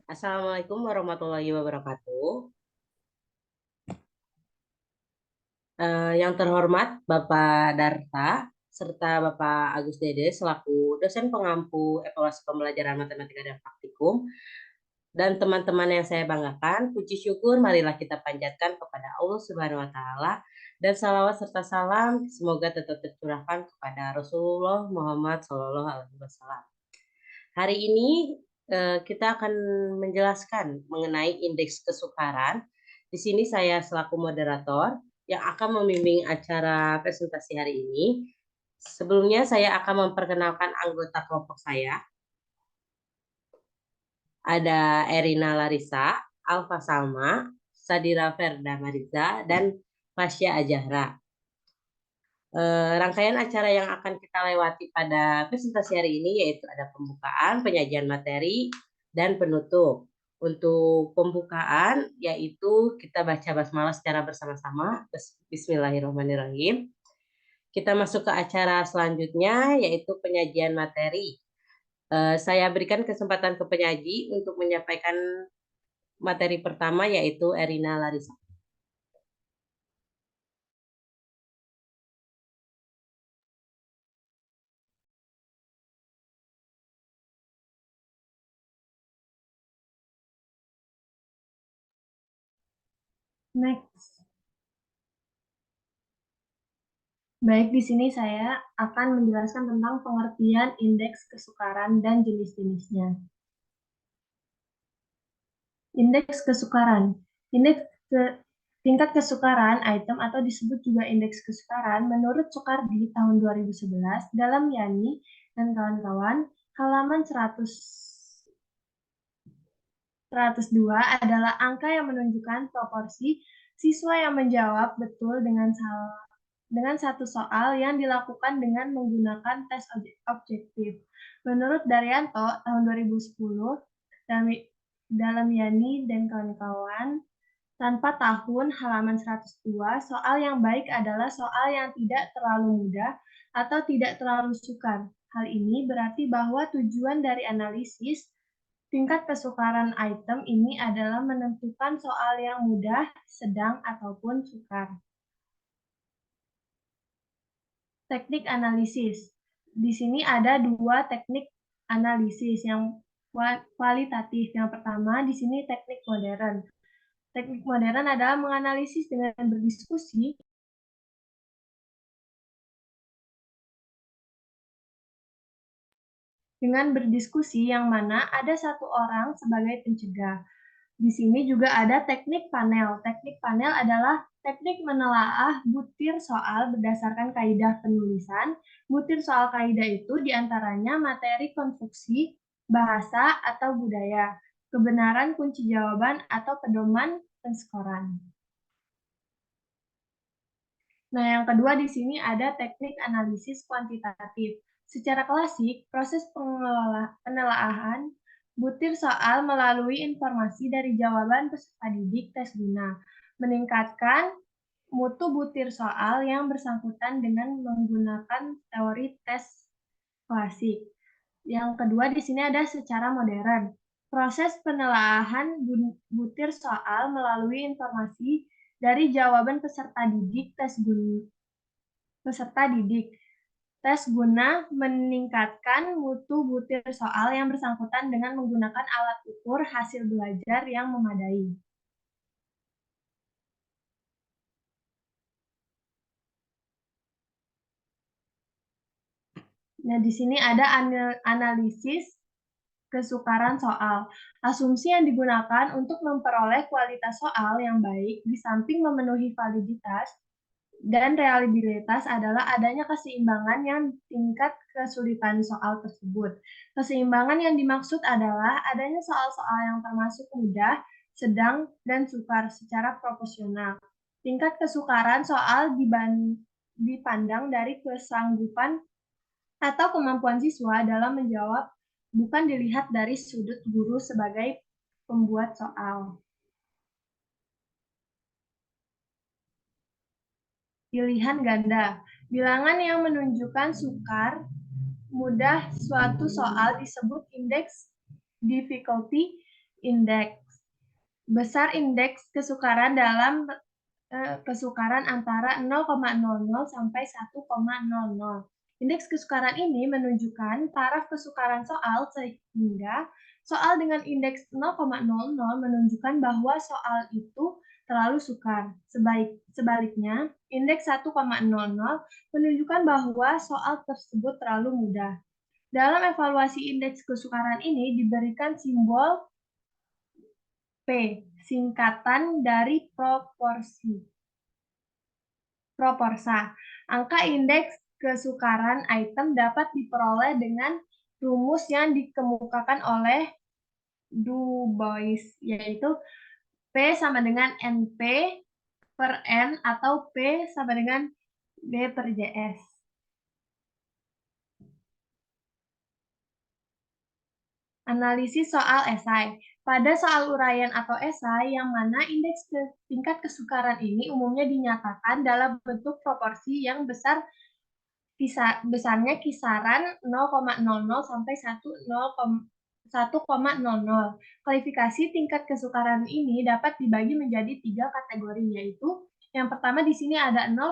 Assalamualaikum warahmatullahi wabarakatuh. Yang terhormat Bapak Darta serta Bapak Agus Dede selaku dosen pengampu evaluasi pembelajaran matematika dan praktikum dan teman-teman yang saya banggakan, puji syukur marilah kita panjatkan kepada Allah Subhanahu wa taala dan salawat serta salam semoga tetap tercurahkan kepada Rasulullah Muhammad Shallallahu alaihi wasallam. Hari ini kita akan menjelaskan mengenai indeks kesukaran. Di sini saya selaku moderator yang akan membimbing acara presentasi hari ini. Sebelumnya saya akan memperkenalkan anggota kelompok saya. Ada Erina Larissa, Alfa Salma, Sadira Ferda Mariza, dan Fasya Ajahra. Rangkaian acara yang akan kita lewati pada presentasi hari ini yaitu ada pembukaan, penyajian materi, dan penutup. Untuk pembukaan yaitu kita baca basmalah secara bersama-sama. Bismillahirrahmanirrahim. Kita masuk ke acara selanjutnya yaitu penyajian materi. Saya berikan kesempatan ke penyaji untuk menyampaikan materi pertama yaitu Erina Larissa. Next. Baik, di sini saya akan menjelaskan tentang pengertian indeks kesukaran dan jenis-jenisnya. Indeks kesukaran. Tingkat kesukaran item atau disebut juga indeks kesukaran menurut Soekardi tahun 2011 dalam Yani dan kawan-kawan halaman 102 adalah angka yang menunjukkan proporsi siswa yang menjawab betul dengan satu soal yang dilakukan dengan menggunakan tes objektif. Menurut Daryanto tahun 2010 dalam Yani dan kawan-kawan tanpa tahun halaman 102, soal yang baik adalah soal yang tidak terlalu mudah atau tidak terlalu sukar. Hal ini berarti bahwa tujuan dari analisis tingkat kesukaran item ini adalah menentukan soal yang mudah, sedang, ataupun sukar. Teknik analisis. Di sini ada dua teknik analisis yang kualitatif. Yang pertama, di sini teknik modern. Teknik modern adalah menganalisis dengan berdiskusi yang mana ada satu orang sebagai pencegah. Di sini juga ada teknik panel. Teknik panel adalah teknik menelaah butir soal berdasarkan kaidah penulisan. Butir soal kaidah itu diantaranya materi konstruksi, bahasa, atau budaya, kebenaran kunci jawaban, atau pedoman penskoran. Nah, yang kedua di sini ada teknik analisis kuantitatif. Secara klasik, proses penelaahan butir soal melalui informasi dari jawaban peserta didik tes guna, meningkatkan mutu butir soal yang bersangkutan dengan menggunakan teori tes klasik. Yang kedua di sini ada secara modern. Proses penelaahan butir soal melalui informasi dari jawaban peserta didik tes guna meningkatkan mutu butir soal yang bersangkutan dengan menggunakan alat ukur hasil belajar yang memadai. Nah, di sini ada analisis kesukaran soal. Asumsi yang digunakan untuk memperoleh kualitas soal yang baik di samping memenuhi validitas dan reliabilitas adalah adanya keseimbangan yang tingkat kesulitan soal tersebut. Keseimbangan yang dimaksud adalah adanya soal-soal yang termasuk mudah, sedang, dan sukar secara proporsional. Tingkat kesukaran soal dipandang dari kesanggupan atau kemampuan siswa dalam menjawab, bukan dilihat dari sudut guru sebagai pembuat soal. Pilihan ganda. Bilangan yang menunjukkan sukar, mudah suatu soal disebut indeks difficulty indeks. Besar indeks kesukaran dalam kesukaran antara 0,00 sampai 1,00. Indeks kesukaran ini menunjukkan taraf kesukaran soal sehingga soal dengan indeks 0,00 menunjukkan bahwa soal itu terlalu sukar. Sebaliknya, indeks 1,00 menunjukkan bahwa soal tersebut terlalu mudah. Dalam evaluasi indeks kesukaran ini diberikan simbol P, singkatan dari proporsa. Angka indeks kesukaran item dapat diperoleh dengan rumus yang dikemukakan oleh Du Bois, yaitu P sama dengan NP per N atau P sama dengan B per JS. Analisis soal esai. Pada soal uraian atau esai, yang mana indeks tingkat kesukaran ini umumnya dinyatakan dalam bentuk proporsi yang besarnya kisaran 0,00 sampai 1,00. Kualifikasi tingkat kesukaran ini dapat dibagi menjadi 3 kategori, yaitu yang pertama di sini ada 0,00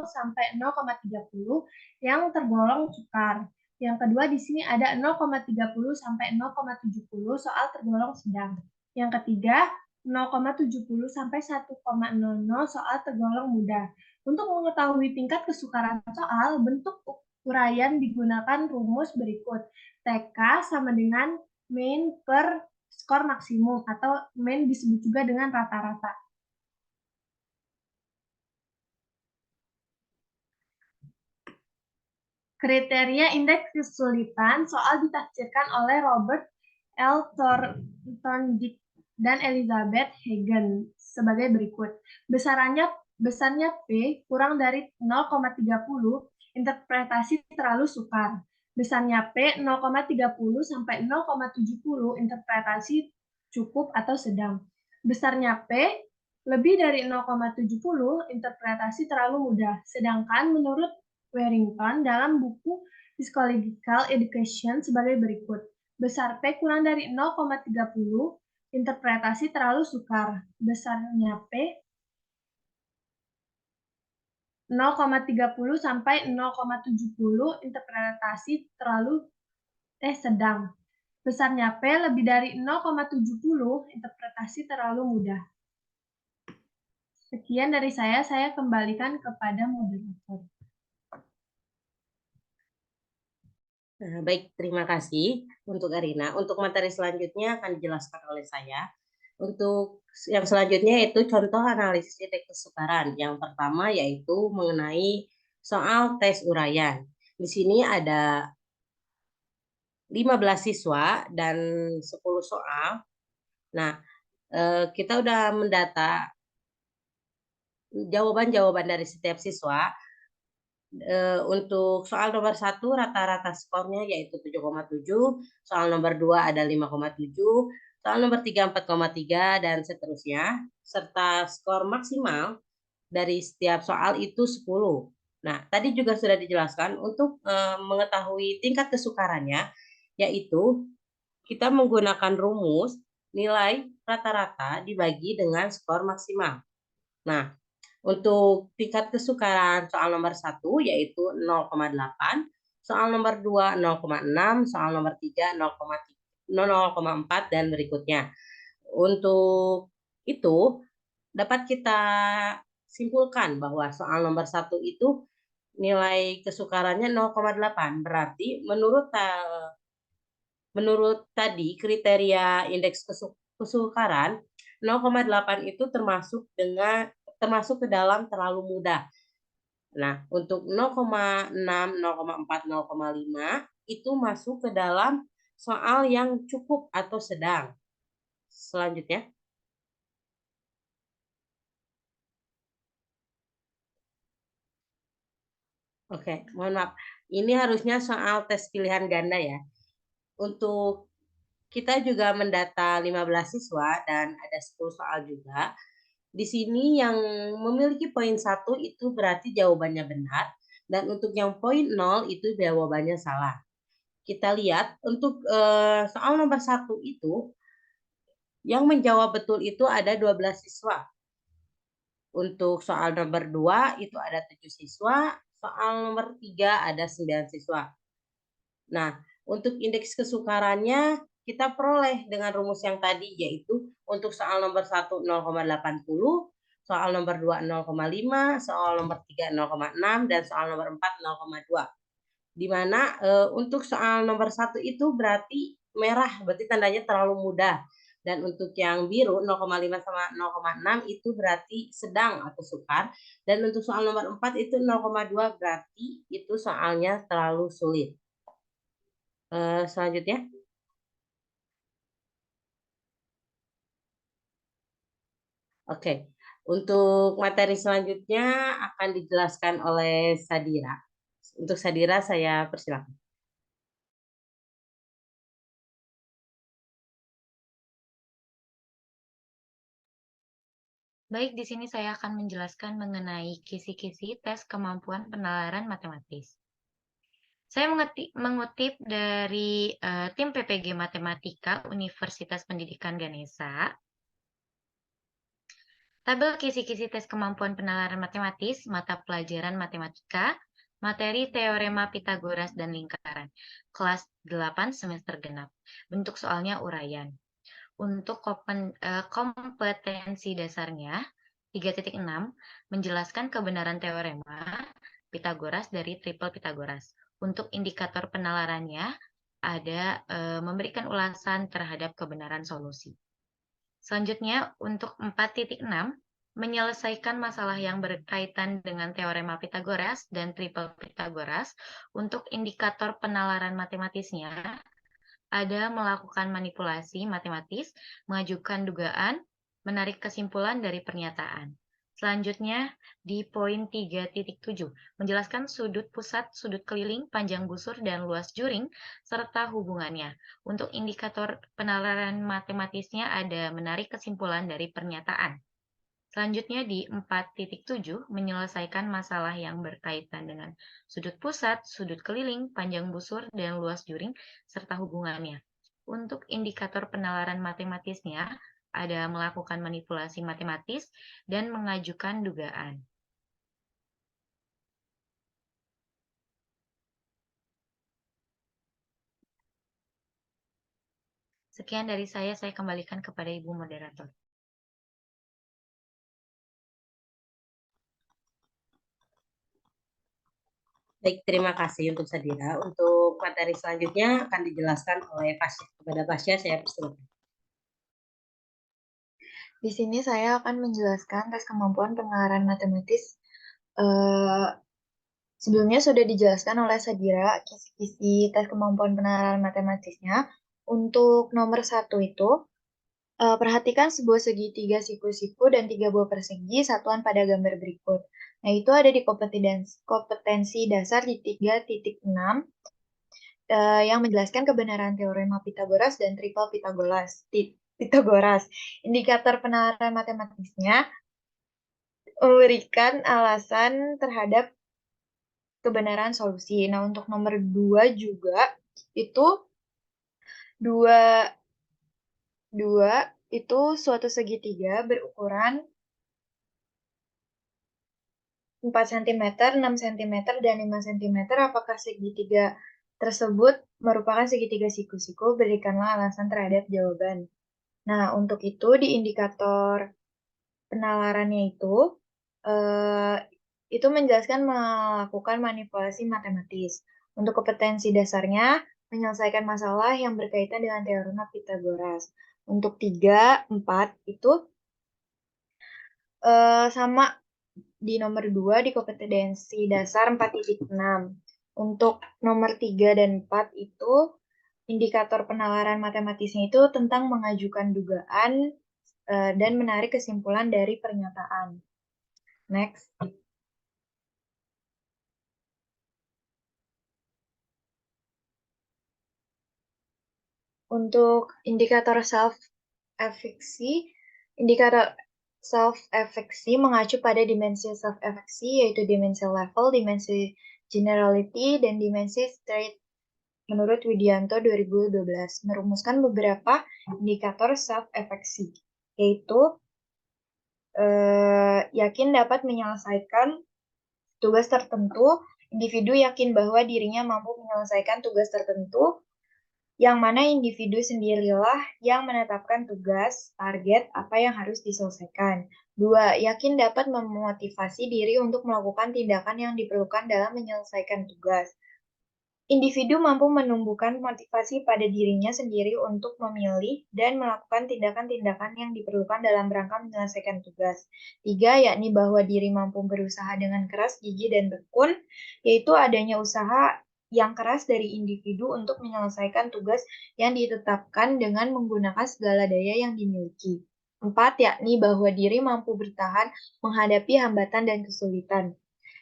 sampai 0,30 yang tergolong sukar. Yang kedua di sini ada 0,30 sampai 0,70 soal tergolong sedang. Yang ketiga 0,70 sampai 1,00 soal tergolong mudah. Untuk mengetahui tingkat kesukaran soal, bentuk uraian digunakan rumus berikut. TK sama dengan mean per skor maksimum atau mean disebut juga dengan rata-rata. Kriteria indeks kesulitan soal ditafsirkan oleh Robert L. Thorndike dan Elizabeth Hagen sebagai berikut. Besarnya P kurang dari 0,30, interpretasi terlalu sukar. Besarnya P 0,30 sampai 0,70, interpretasi cukup atau sedang. Besarnya P lebih dari 0,70, interpretasi terlalu mudah. Sedangkan menurut Warrington dalam buku Psychological Education sebagai berikut. Besar P kurang dari 0,30, interpretasi terlalu sukar. Besarnya P 0,30 sampai 0,70, interpretasi terlalu sedang. Besarnya P lebih dari 0,70, interpretasi terlalu mudah. Sekian dari saya kembalikan kepada moderator. Nah, baik, terima kasih untuk Arina. Untuk materi selanjutnya akan dijelaskan oleh saya. Untuk yang selanjutnya yaitu contoh analisis indeks kesukaran. Yang pertama yaitu mengenai soal tes uraian. Di sini ada 15 siswa dan 10 soal. Nah, kita udah mendata jawaban-jawaban dari setiap siswa. Untuk soal nomor 1 rata-rata skornya yaitu 7,7, soal nomor 2 ada 5,7, soal nomor 3 4,3 dan seterusnya, serta skor maksimal dari setiap soal itu 10. Nah, tadi juga sudah dijelaskan untuk mengetahui tingkat kesukarannya, yaitu kita menggunakan rumus nilai rata-rata dibagi dengan skor maksimal. Nah, untuk tingkat kesukaran soal nomor 1 yaitu 0,8, soal nomor 2 0,6, soal nomor 3 0,4 dan berikutnya. Untuk itu dapat kita simpulkan bahwa soal nomor 1 itu nilai kesukarannya 0,8. Berarti menurut tadi kriteria indeks kesukaran 0,8 itu termasuk ke dalam terlalu mudah. Nah, untuk 0,6, 0,4, 0,5 itu masuk ke dalam soal yang cukup atau sedang. Selanjutnya. Oke, mohon maaf. Ini harusnya soal tes pilihan ganda ya. Untuk kita juga mendata 15 siswa dan ada 10 soal juga. Di sini yang memiliki poin 1 itu berarti jawabannya benar. Dan untuk yang poin 0 itu jawabannya salah. Kita lihat untuk soal nomor 1 itu Yang menjawab betul itu ada 12 siswa. Untuk soal nomor 2 itu ada 7 siswa, soal nomor 3 ada 9 siswa. Nah, untuk indeks kesukarannya kita peroleh dengan rumus yang tadi, yaitu untuk soal nomor 1 0,80, soal nomor 2 0,5, soal nomor 3 0,6, dan soal nomor 4 0,2. Di mana untuk soal nomor 1 itu berarti merah, berarti tandanya terlalu mudah. Dan untuk yang biru 0,5 sama 0,6 itu berarti sedang atau sukar. Dan untuk soal nomor 4 itu 0,2 berarti itu soalnya terlalu sulit. Selanjutnya. Oke, untuk materi selanjutnya akan dijelaskan oleh Sadira. Untuk Sadira saya persilakan. Baik, di sini saya akan menjelaskan mengenai kisi-kisi tes kemampuan penalaran matematis. Saya mengutip dari tim PPG Matematika Universitas Pendidikan Ganesha. Tabel kisi-kisi tes kemampuan penalaran matematis, mata pelajaran matematika, materi teorema Pitagoras dan lingkaran, kelas 8 semester genap. Bentuk soalnya uraian. Untuk kompetensi dasarnya, 3.6 menjelaskan kebenaran teorema Pitagoras dari triple Pitagoras. Untuk indikator penalarannya, ada memberikan ulasan terhadap kebenaran solusi. Selanjutnya, untuk 4.6, menyelesaikan masalah yang berkaitan dengan teorema Pitagoras dan triple Pitagoras. Untuk indikator penalaran matematisnya, ada melakukan manipulasi matematis, mengajukan dugaan, menarik kesimpulan dari pernyataan. Selanjutnya, di poin 3.7, menjelaskan sudut pusat, sudut keliling, panjang busur, dan luas juring, serta hubungannya. Untuk indikator penalaran matematisnya ada menarik kesimpulan dari pernyataan. Selanjutnya di 4.7 menyelesaikan masalah yang berkaitan dengan sudut pusat, sudut keliling, panjang busur, dan luas juring, serta hubungannya. Untuk indikator penalaran matematisnya, ada melakukan manipulasi matematis dan mengajukan dugaan. Sekian dari saya kembalikan kepada Ibu Moderator. Baik, terima kasih untuk Sadira. Untuk materi selanjutnya akan dijelaskan oleh Pasya. Kepada Pasya saya persilakan. Di sini saya akan menjelaskan tes kemampuan penalaran matematis. Sebelumnya sudah dijelaskan oleh Sadira kisi-kisi tes kemampuan penalaran matematisnya. Untuk nomor 1 itu, perhatikan sebuah segitiga siku-siku dan 3 buah persegi satuan pada gambar berikut. Nah, itu ada di kompetensi dasar di 3.6 yang menjelaskan kebenaran teorema Pitagoras dan triple Pitagoras. Indikator penalaran matematisnya memberikan alasan terhadap kebenaran solusi. Nah, untuk nomor 2 juga itu dua itu suatu segitiga berukuran 4 cm, 6 cm, dan 5 cm. Apakah segitiga tersebut merupakan segitiga siku-siku? Berikanlah alasan terhadap jawaban. Nah, untuk itu di indikator penalarannya itu menjelaskan melakukan manipulasi matematis. Untuk kompetensi dasarnya, menyelesaikan masalah yang berkaitan dengan teorema Pitagoras. Untuk 3, 4 itu sama di nomor 2 di kompetensi dasar 4.6. Untuk nomor 3 dan 4 itu indikator penalaran matematisnya itu tentang mengajukan dugaan dan menarik kesimpulan dari pernyataan. Next. Untuk indikator self-efficacy mengacu pada dimensi self-efficacy, yaitu dimensi level, dimensi generality, dan dimensi menurut Widianto 2012 merumuskan beberapa indikator self-efeksi, yaitu yakin dapat menyelesaikan tugas tertentu, individu yakin bahwa dirinya mampu menyelesaikan tugas tertentu, yang mana individu sendirilah yang menetapkan tugas, target, apa yang harus diselesaikan. 2. Yakin dapat memotivasi diri untuk melakukan tindakan yang diperlukan dalam menyelesaikan tugas. Individu mampu menumbuhkan motivasi pada dirinya sendiri untuk memilih dan melakukan tindakan-tindakan yang diperlukan dalam rangka menyelesaikan tugas. 3. Yakni bahwa diri mampu berusaha dengan keras, gigih, dan tekun, yaitu adanya usaha yang keras dari individu untuk menyelesaikan tugas yang ditetapkan dengan menggunakan segala daya yang dimiliki. 4. Yakni bahwa diri mampu bertahan menghadapi hambatan dan kesulitan.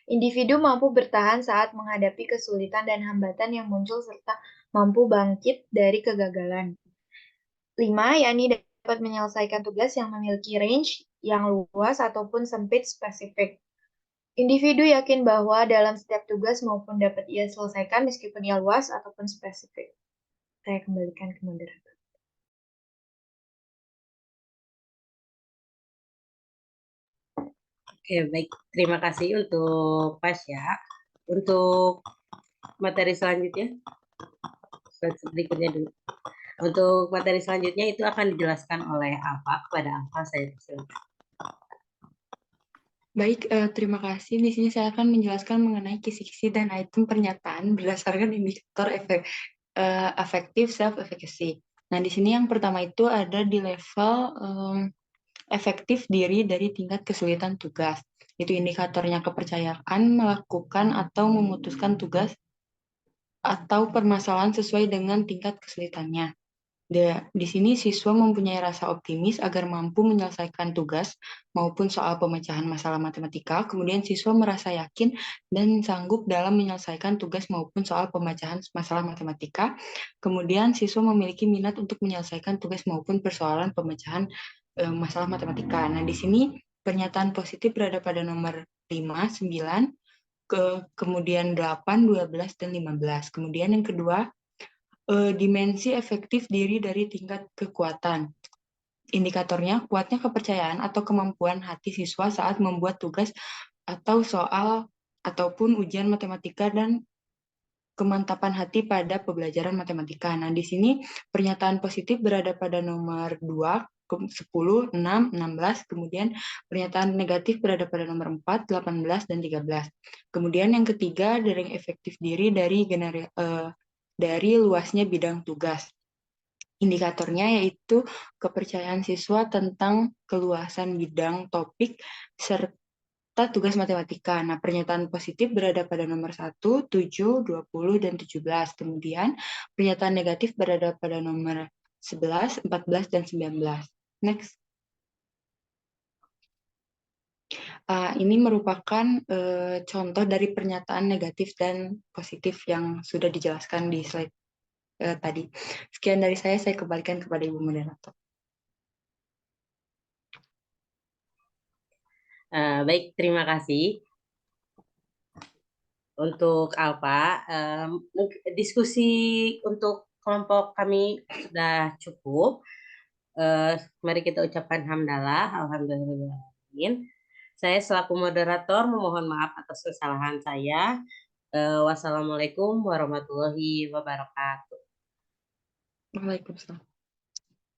Individu mampu bertahan saat menghadapi kesulitan dan hambatan yang muncul serta mampu bangkit dari kegagalan. 5. Yakni dapat menyelesaikan tugas yang memiliki range yang luas ataupun sempit spesifik. Individu yakin bahwa dalam setiap tugas maupun dapat ia selesaikan meskipun ia luas ataupun spesifik. Saya kembalikan ke moderator. Oke, baik. Terima kasih untuk Pasya. Untuk materi selanjutnya, berikutnya dulu. Untuk materi selanjutnya itu akan dijelaskan oleh Alfa. Kepada Alfa saya persilakan. Baik, terima kasih. Di sini saya akan menjelaskan mengenai kisi-kisi dan item pernyataan berdasarkan indikator efektif self-efficacy. Nah, di sini yang pertama itu ada di level efektif diri dari tingkat kesulitan tugas. Itu indikatornya kepercayaan melakukan atau memutuskan tugas atau permasalahan sesuai dengan tingkat kesulitannya. Di sini siswa mempunyai rasa optimis agar mampu menyelesaikan tugas maupun soal pemecahan masalah matematika. Kemudian siswa merasa yakin dan sanggup dalam menyelesaikan tugas maupun soal pemecahan masalah matematika. Kemudian siswa memiliki minat untuk menyelesaikan tugas maupun persoalan pemecahan masalah matematika. Nah, di sini pernyataan positif berada pada nomor 5, 9, kemudian 8, 12, dan 15. Kemudian yang kedua, dimensi efektif diri dari tingkat kekuatan. Indikatornya kuatnya kepercayaan atau kemampuan hati siswa saat membuat tugas atau soal ataupun ujian matematika dan kemantapan hati pada pembelajaran matematika. Nah, di sini pernyataan positif berada pada nomor 2, 10, 6, 16, kemudian pernyataan negatif berada pada nomor 4, 18, dan 13. Kemudian yang ketiga, dari efektif diri dari luasnya bidang tugas. Indikatornya yaitu kepercayaan siswa tentang keluasan bidang topik serta tugas matematika. Nah, pernyataan positif berada pada nomor 1, 7, 20, dan 17. Kemudian, pernyataan negatif berada pada nomor 11, 14, dan 19. Next. Ini merupakan contoh dari pernyataan negatif dan positif yang sudah dijelaskan di slide tadi. Sekian dari saya kembalikan kepada Ibu Moderator. Baik, terima kasih. Untuk Alfa, diskusi untuk kelompok kami sudah cukup. Mari kita ucapkan hamdalah, alhamdulillah. Saya selaku moderator memohon maaf atas kesalahan saya. Wassalamualaikum warahmatullahi wabarakatuh. Waalaikumsalam.